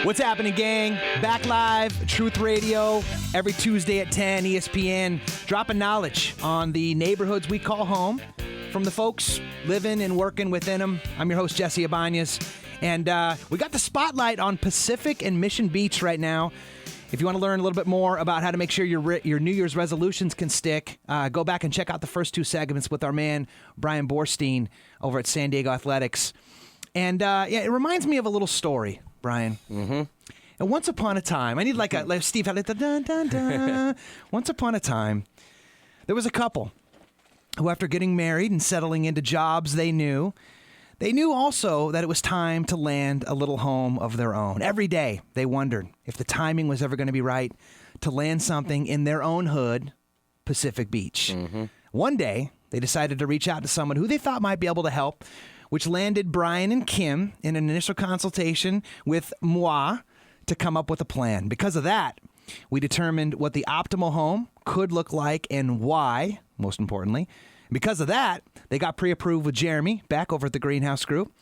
What's happening, gang? Back live, Truth Radio, every Tuesday at 10, ESPN, dropping knowledge on the neighborhoods we call home from the folks living and working within them. I'm your host, Jesse Ibanez, and we got the spotlight on Pacific and Mission Beach right now. If you want to learn a little bit more about how to make sure your New Year's resolutions can stick, go back and check out the first two segments with our man, Bryan Boorstein, over at San Diego Athletics. And it reminds me of a little story, Bryan. Mm-hmm. And once upon a time, I need like Steve had dun. Once upon a time, there was a couple who, after getting married and settling into jobs they knew also that it was time to land a little home of their own. Every day, they wondered if the timing was ever going to be right to land something in their own hood, Pacific Beach. Mm-hmm. One day, they decided to reach out to someone who they thought might be able to help, which landed Bryan and Kim in an initial consultation with moi to come up with a plan. Because of that, we determined what the optimal home could look like and why, most importantly. Because of that, they got pre-approved with Jeremy back over at the Greenhouse Group.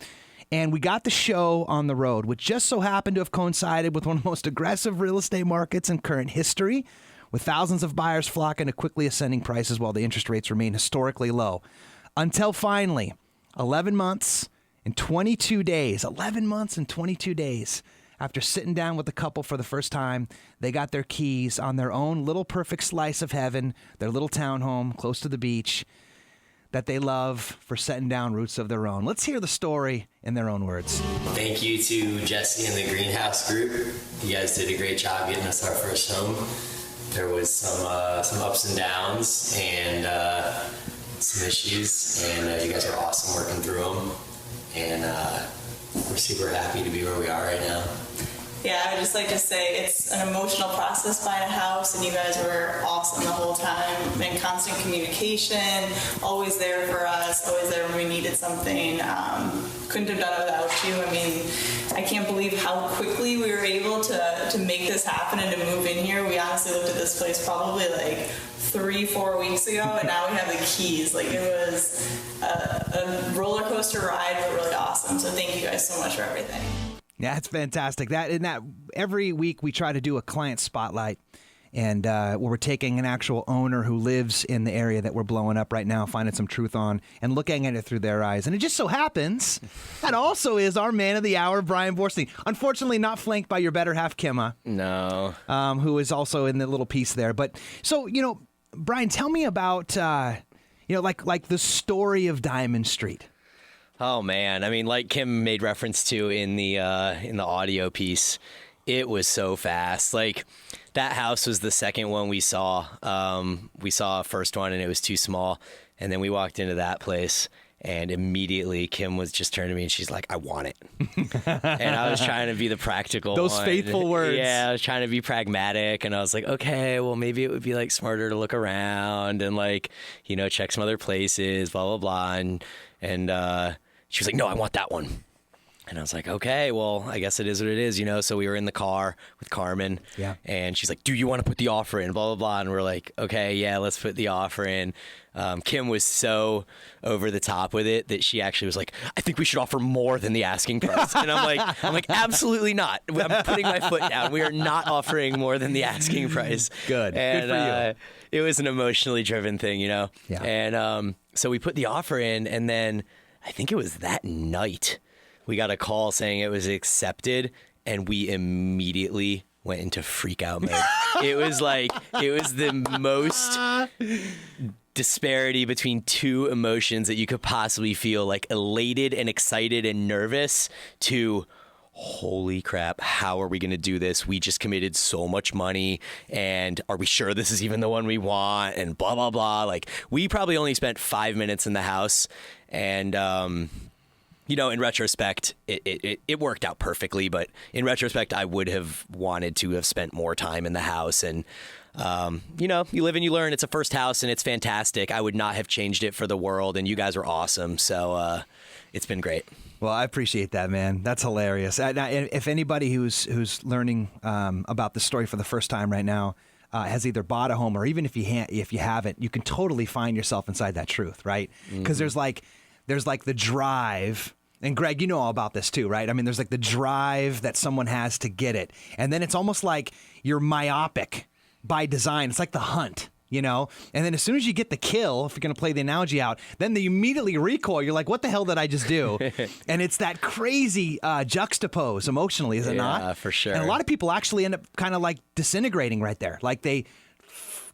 And we got the show on the road, which just so happened to have coincided with one of the most aggressive real estate markets in current history, with thousands of buyers flocking to quickly ascending prices while the interest rates remain historically low. Until finally, 11 months and 22 days, after sitting down with the couple for the first time, they got their keys on their own little perfect slice of heaven, their little townhome close to the beach that they love for setting down roots of their own. Let's hear the story in their own words. Thank you to Jesse and the Greenhouse Group. You guys did a great job getting us our first home. There was some ups and downs and some issues, and you guys are awesome working through them. And we're super happy to be where we are right now. Yeah, I would just like to say it's an emotional process buying a house, and you guys were awesome the whole time. In constant communication, always there for us, always there when we needed something. Couldn't have done it without you. I mean, I can't believe how quickly we were able to make this happen and to move in here. We honestly looked at this place probably like 3-4 weeks ago, and now we have the keys. Like, it was a roller coaster ride, but really awesome. So thank you guys so much for everything. Yeah, it's fantastic. That every week we try to do a client spotlight, and where we're taking an actual owner who lives in the area that we're blowing up right now, finding some truth on, and looking at it through their eyes. And it just so happens that also is our man of the hour, Bryan Boorstein. Unfortunately, not flanked by your better half, Kimma. No. Who is also in the little piece there. But so, Bryan, tell me about like the story of Diamond Street. Oh man, I mean, like Kim made reference to in the audio piece, it was so fast. Like, that house was the second one we saw. We saw a first one and it was too small, and then we walked into that place, and immediately Kim was just turning to me and she's like, "I want it." And I was trying to be the practical Those one. faithful words. Yeah, I was trying to be pragmatic, and I was like, okay, well, maybe it would be like smarter to look around and check some other places, blah blah blah, and she was like, "No, I want that one." And I was like, okay, well, I guess it is what it is, So we were in the car with Carmen, yeah, and she's like, "Do you want to put the offer in?" Blah, blah, blah. And we're like, okay, yeah, let's put the offer in. Kim was so over the top with it that she actually was like, "I think we should offer more than the asking price." And I'm like, absolutely not. I'm putting my foot down. We are not offering more than the asking price. Good. And, good for you. It was an emotionally driven thing, Yeah. And so we put the offer in, and then I think it was that night we got a call saying it was accepted, and we immediately went into freak out mode. It was the most disparity between two emotions that you could possibly feel, like elated and excited and nervous, to holy crap, how are we going to do this? We just committed so much money, and are we sure this is even the one we want? And blah, blah, blah. Like, we probably only spent 5 minutes in the house, and in retrospect, it worked out perfectly, but in retrospect, I would have wanted to have spent more time in the house. And, you live and you learn. It's a first house, and it's fantastic. I would not have changed it for the world, and you guys are awesome. So it's been great. Well, I appreciate that, man. That's hilarious. If anybody who's learning about the story for the first time right now has either bought a home, or even if you haven't, you can totally find yourself inside that truth, right? Because there's like the drive And Greg, you know all about this too, right? I mean, there's like the drive that someone has to get it. And then it's almost like you're myopic by design. It's like the hunt, you know? And then as soon as you get the kill, if you're going to play the analogy out, then they immediately recoil. You're like, what the hell did I just do? And it's that crazy juxtapose emotionally, is it not? Yeah, for sure. And a lot of people actually end up kind of like disintegrating right there. Like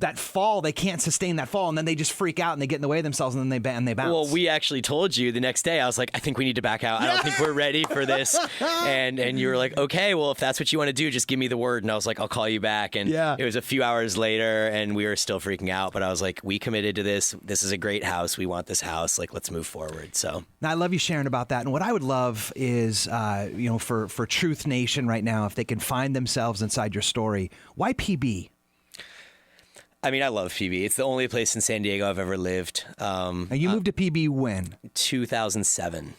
that fall, they can't sustain that fall, and then they just freak out and they get in the way of themselves, and then they bounce. Well, we actually told you the next day. I was like, I think we need to back out. I don't think we're ready for this. And you were like, okay, well, if that's what you want to do, just give me the word. And I was like, I'll call you back. And it was a few hours later, and we were still freaking out. But I was like, we committed to this. This is a great house. We want this house. Like, let's move forward. So now, I love you sharing about that. And what I would love is, for Truth Nation right now, if they can find themselves inside your story, why PB? I mean, I love PB. It's the only place in San Diego I've ever lived. Now, you moved to PB when? 2007.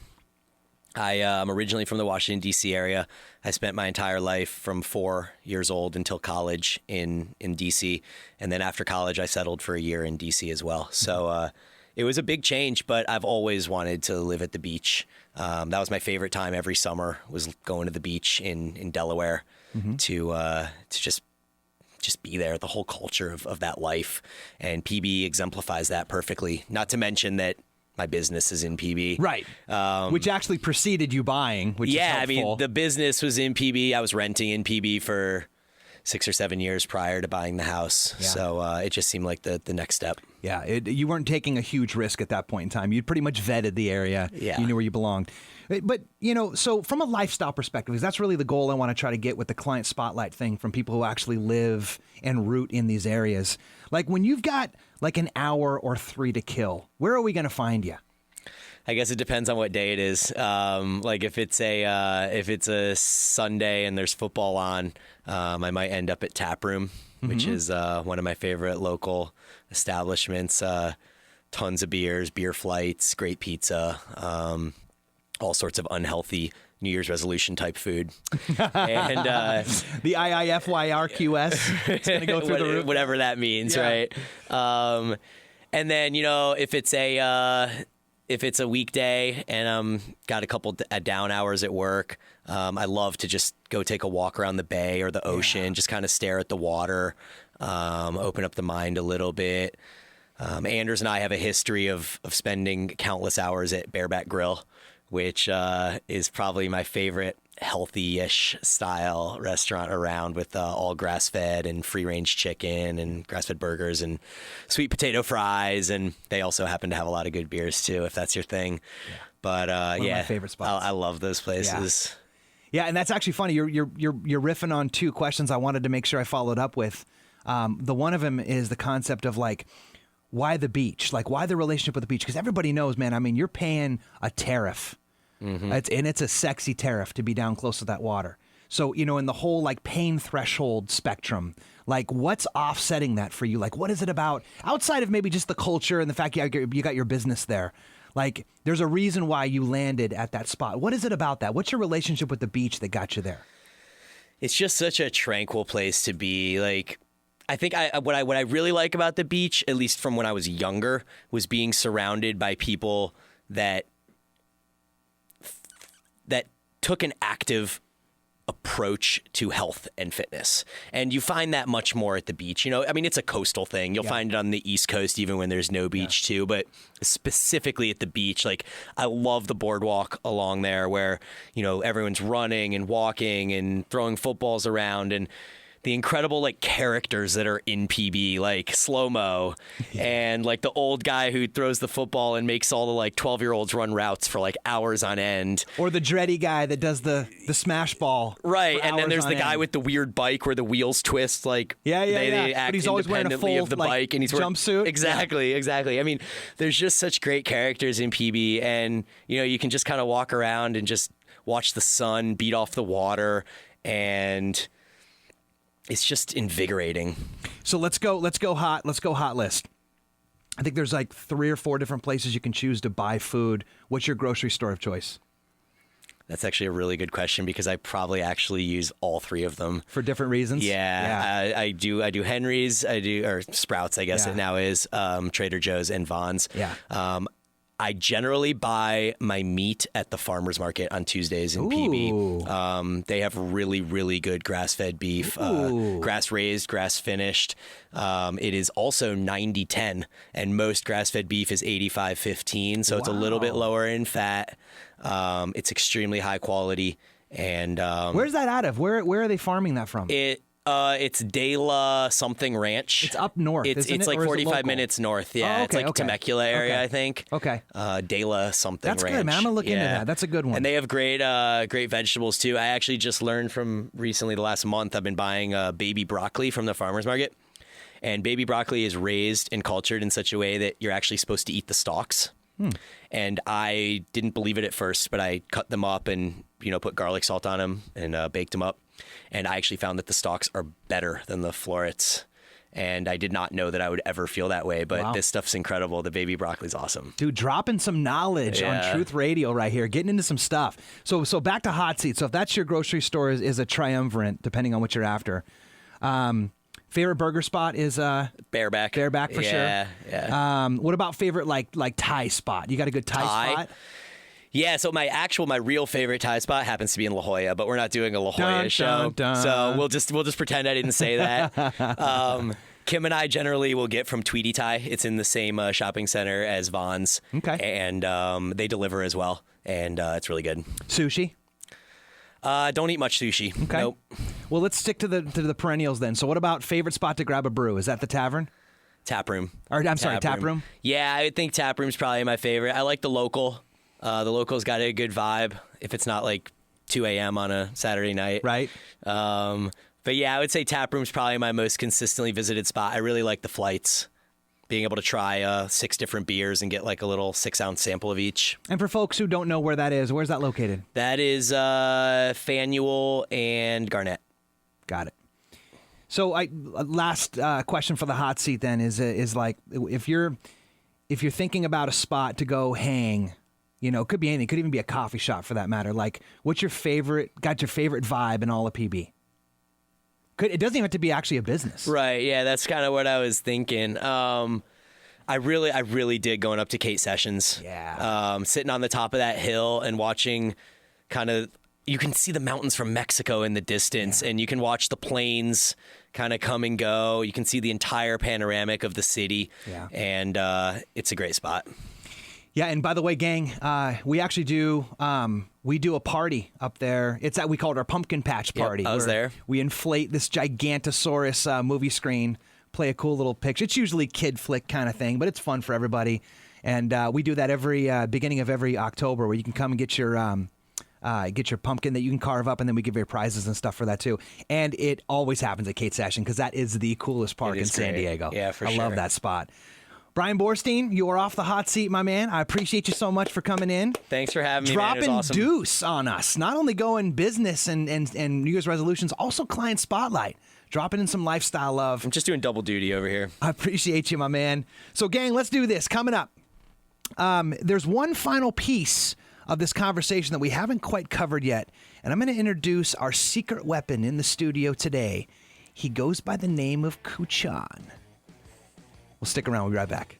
I'm originally from the Washington, D.C. area. I spent my entire life from 4 years old until college in D.C. And then after college, I settled for a year in D.C. as well. So it was a big change, but I've always wanted to live at the beach. That was my favorite time every summer, was going to the beach in Delaware to just be there, the whole culture of that life. And PB exemplifies that perfectly. Not to mention that my business is in PB. Right. Which actually preceded you buying, which is helpful. I mean, the business was in PB. I was renting in PB for 6 or 7 years prior to buying the house. Yeah. So it just seemed like the next step. Yeah, you weren't taking a huge risk at that point in time. You'd pretty much vetted the area. Yeah. You knew where you belonged. But, so from a lifestyle perspective, because that's really the goal I want to try to get with the client spotlight thing from people who actually live and root in these areas. Like when you've got like an hour or 3 to kill, where are we going to find you? I guess it depends on what day it is. Like if it's a Sunday and there's football on, I might end up at Tap Room, which is one of my favorite local establishments. Tons of beers, beer flights, great pizza, all sorts of unhealthy New Year's resolution type food. And the IIFYRQS, it's going to go through the roof. Whatever that means, right? And then, if it's a weekday and got a couple down hours at work, I love to just go take a walk around the bay or the ocean, just kind of stare at the water, open up the mind a little bit. Anders and I have a history of spending countless hours at Bareback Grill, which is probably my favorite healthy-ish style restaurant around, with all grass-fed and free-range chicken and grass-fed burgers and sweet potato fries. And they also happen to have a lot of good beers too, if that's your thing. Yeah. But one of my favorite spots. I love those places. Yeah, and that's actually funny. You're riffing on 2 questions I wanted to make sure I followed up with. The one of them is the concept of like, why the beach? Like, why the relationship with the beach? Because everybody knows, man, I mean, you're paying a tariff. It's a sexy tariff to be down close to that water. So, in the whole like pain threshold spectrum, like what's offsetting that for you? Like, what is it about outside of maybe just the culture and the fact you got your business there? Like, there's a reason why you landed at that spot. What is it about that? What's your relationship with the beach that got you there? It's just such a tranquil place to be. Like, I think what I really like about the beach, at least from when I was younger, was being surrounded by people that took an active approach to health and fitness. And you find that much more at the beach. I mean, it's a coastal thing. You'll find it on the East Coast, even when there's no beach too, but specifically at the beach, like I love the boardwalk along there where, everyone's running and walking and throwing footballs around, and the incredible like characters that are in PB, like Slow-Mo and like the old guy who throws the football and makes all the like 12-year-olds run routes for like hours on end. Or the dready guy that does the smash ball. Right. And then there's the guy with the weird bike where the wheels twist. Like they act but he's always wearing a full of the bike and he's jumpsuit. Exactly. I mean, there's just such great characters in PB, and you can just kind of walk around and just watch the sun beat off the water, and it's just invigorating. So let's go hot list. I think there's like 3 or 4 different places you can choose to buy food. What's your grocery store of choice? That's actually a really good question, because I probably actually use all 3 of them for different reasons. Yeah. I do Henry's, or Sprouts, I guess it now is, Trader Joe's and Vons. Yeah. I generally buy my meat at the farmer's market on Tuesdays in PB. They have really, really good grass-fed beef, grass-raised, grass-finished. It is also 90-10, and most grass-fed beef is 85-15, so it's a little bit lower in fat. It's extremely high quality. And where's that out of? Where are they farming that from? It's De La something Ranch. It's up north, isn't it? It's like Or is it 45 local? minutes north. Yeah, Oh, it's like okay. Temecula area, Okay. I think. Okay. De La something That's Ranch. good, man. I'm gonna look into that. That's a good one. And they have great vegetables too. I actually just learned from recently, the last month, I've been buying baby broccoli from the farmer's market. And baby broccoli is raised and cultured in such a way that you're actually supposed to eat the stalks. And I didn't believe it at first, but I cut them up and put garlic salt on them and baked them up. And I actually found that the stalks are better than the florets. And I did not know that I would ever feel that way, but this stuff's incredible. The baby broccoli's awesome. Dude, dropping some knowledge on Truth Radio right here, getting into some stuff. So back to hot seat. So if that's your grocery store is a triumvirate, depending on what you're after. Favorite burger spot is Bareback. Bareback for sure. Yeah. What about favorite like Thai spot? You got a good Thai spot? Yeah, so my real favorite Thai spot happens to be in La Jolla, but we're not doing a La Jolla show, so we'll just pretend I didn't say that. Kim and I generally will get from Tweety Thai. It's in the same shopping center as Vaughn's, and they deliver as well, and it's really good. Sushi? Don't eat much sushi. Okay. Nope. Well, let's stick to the perennials then. So what about favorite spot to grab a brew? Is that the tavern? Tap room. Or I'm sorry, tap room? Yeah, I would think tap room's probably my favorite. I like the local. The local's got a good vibe if it's not like 2 a.m. on a Saturday night. Right. But yeah, I would say tap room's probably my most consistently visited spot. I really like the flights. Being able to try 6 different beers and get like a little 6-ounce sample of each. And for folks who don't know where that is, where's that located? That is Faneuil and Garnett. Got it. So last question for the hot seat then is like if you're thinking about a spot to go hang, it could be anything. It could even be a coffee shop for that matter. Like, what's your favorite vibe in all of PB? It doesn't even have to be actually a business. Right. Yeah, that's kind of what I was thinking. I really did going up to Kate Sessions. Yeah. Sitting on the top of that hill and watching you can see the mountains from Mexico in the distance, and you can watch the planes kind of come and go. You can see the entire panoramic of the city. Yeah. And it's a great spot. Yeah, and by the way, gang, we actually do a party up there. We call it our pumpkin patch party. Yep, I was there. We inflate this Gigantosaurus movie screen, play a cool little picture. It's usually kid flick kind of thing, but it's fun for everybody. And we do that every beginning of every October, where you can come and get your pumpkin that you can carve up, and then we give you prizes and stuff for that too. And it always happens at Kate Session because that is the coolest park in San Diego. Yeah, for sure. I love that spot. Bryan Boorstein, you are off the hot seat, my man. I appreciate you so much for coming in. Thanks for having me, Dropping man. It was awesome. deuce on us. Not only going business and New Year's resolutions, also client spotlight. Dropping in some lifestyle love. I'm just doing double duty over here. I appreciate you, my man. So, gang, let's do this. Coming up, there's one final piece of this conversation that we haven't quite covered yet, and I'm going to introduce our secret weapon in the studio today. He goes by the name of Kuchan. We'll stick around. We'll be right back.